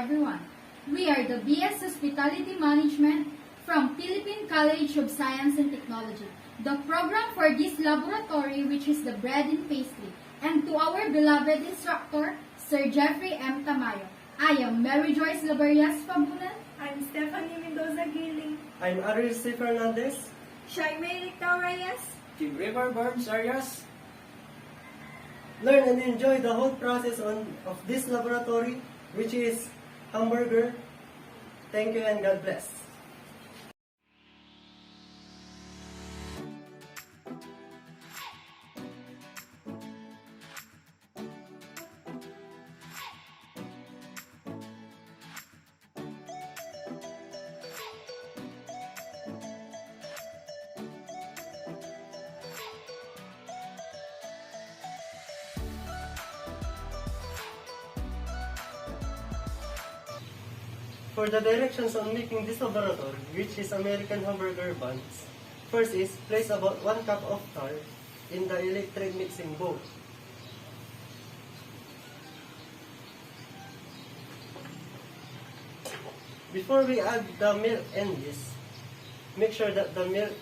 everyone. We are the BS Hospitality Management from Philippine College of Science and Technology. The program for this laboratory, which is the bread and pastry, and to our beloved instructor, Sir Jeffrey M. Tamayo. I am Mary Joyce Labarias Pabunan. I'm Stephanie Mendoza Giling. I'm Ariel C. Fernandez. Shaimay Rictao Reyes. Team River Burns Arias. Learn and enjoy the whole process of this laboratory, which is Humberger. Thank you and God bless. For the directions on making this laboratory, which is American Humberger buns, first is place about 1 cup of flour in the electric mixing bowl. Before we add the milk and yeast, make sure that the milk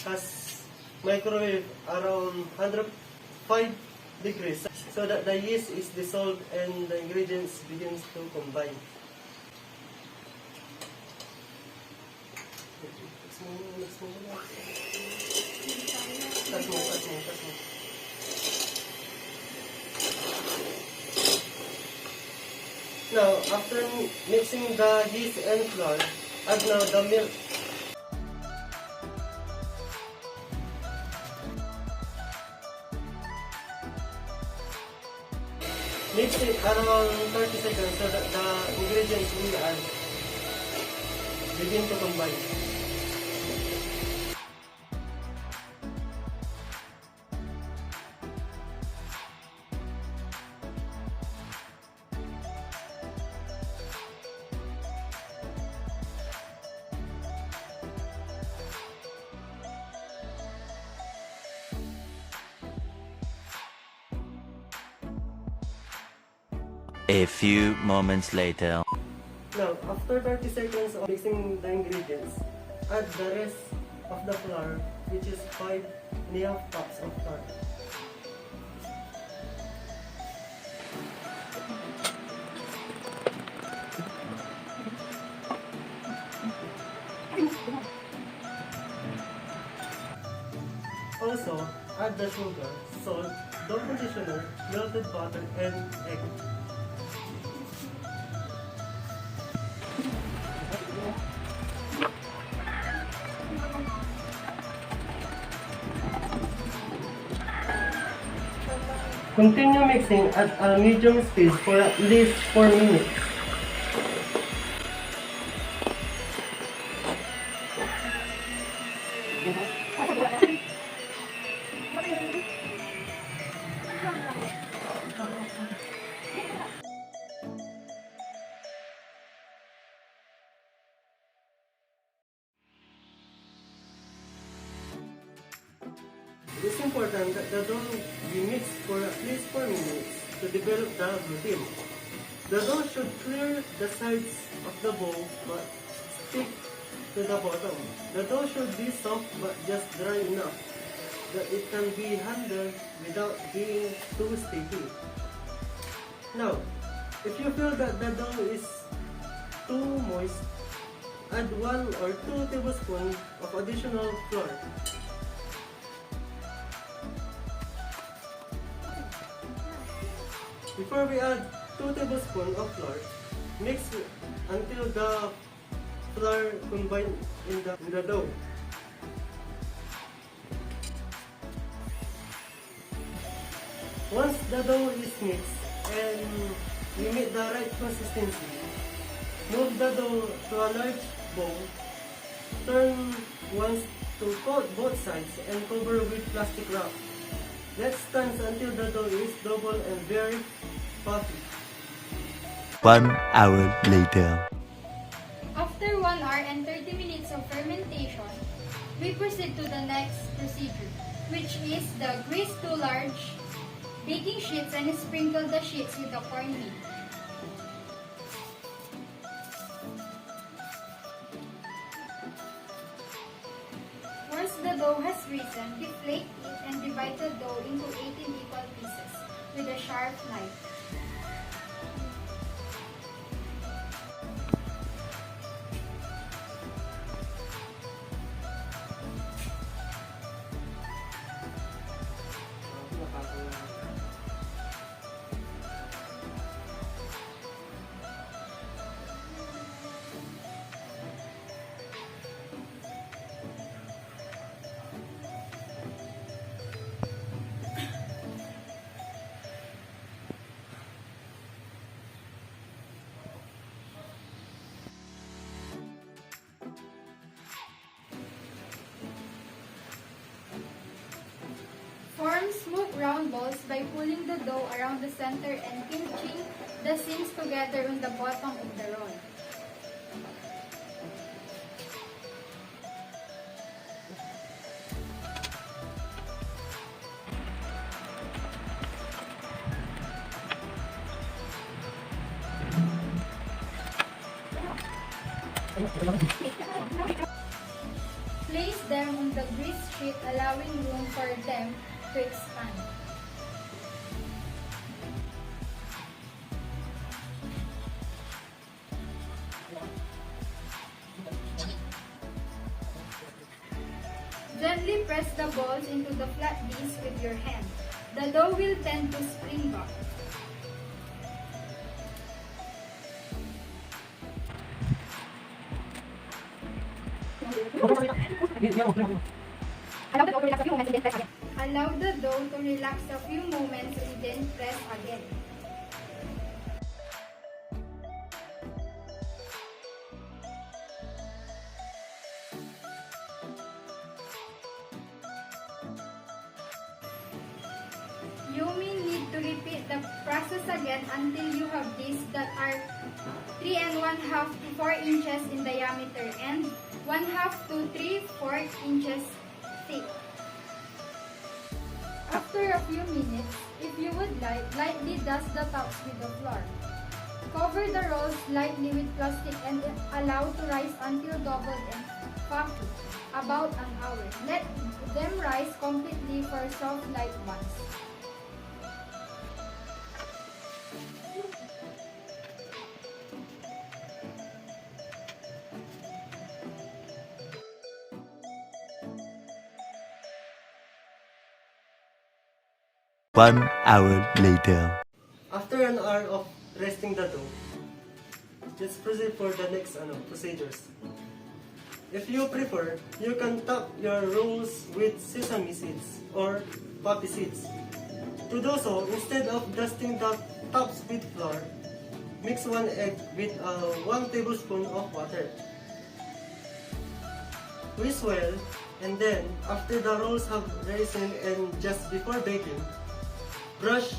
has microwave around 105 degrees so that the yeast is dissolved and the ingredients begins to combine. Now, after mixing the yeast and flour, add now the milk. Mix it around 30 seconds so that the ingredients we add begin to combine. A few moments later. Now, after 30 seconds of mixing the ingredients, add the rest of the flour, which is 5½ cups of flour. Also, add the sugar, salt, dough conditioner, melted butter, and egg. Continue mixing at a medium speed for at least 4 minutes. It is important that the dough be mixed for at least 4 minutes to develop the gluten. The dough should clear the sides of the bowl but stick to the bottom. The dough should be soft but just dry enough that it can be handled without being too sticky. Now, if you feel that the dough is too moist, add 1 or 2 tablespoons of additional flour. Before we add 2 tablespoons of flour, mix until the flour combines in the dough. Once the dough is mixed and we meet the right consistency, move the dough to a large bowl, turn once to coat both sides and cover with plastic wrap. Let's stand until the dough is double and very puffy. 1 hour later. After 1 hour and 30 minutes of fermentation, we proceed to the next procedure, which is the grease 2 large baking sheets and sprinkle the sheets with the cornmeal. dough has risen, deflate it and divide the dough into 18 equal pieces with a sharp knife. Form smooth round balls by pulling the dough around the center and pinching the seams together on the bottom of the roll. Place them on the grease sheet, allowing room for them to expand. Gently press the balls into the flat disc with your hand. The dough will tend to spring back. Allow the dough to relax a few moments and then press again. You may need to repeat the process again until you have discs that are 3 1/2 to 4 inches in diameter and 1/2 to 3/4 inches thick. After a few minutes, if you would like, lightly dust the tops with the flour. Cover the rolls lightly with plastic and allow to rise until doubled and puffy, about an hour. Let them rise completely for soft light buns. One hour later. After an hour of resting the dough, let's proceed for the next procedures. If you prefer, you can top your rolls with sesame seeds or poppy seeds. To do so, instead of dusting the tops with flour, mix 1 egg with 1 tablespoon of water. Whisk well, and then after the rolls have risen and just before baking, brush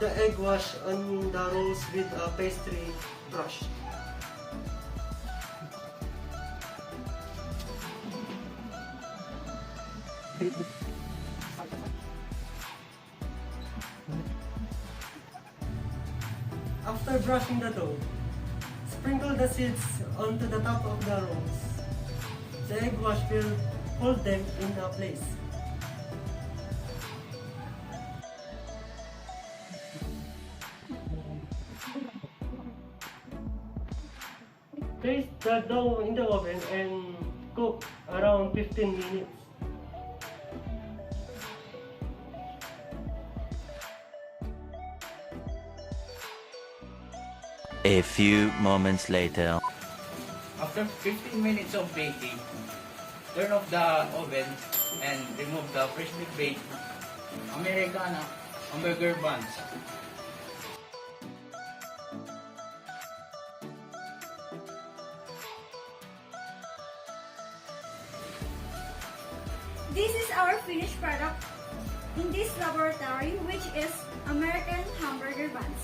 the egg wash on the rolls with a pastry brush. After brushing the dough, sprinkle the seeds onto the top of the rolls. The egg wash will hold them in place. Place the dough in the oven and cook around 15 minutes. A few moments later. After 15 minutes of baking, turn off the oven and remove the freshly baked American Humberger buns. This is our finished product in this laboratory, which is American Humberger buns.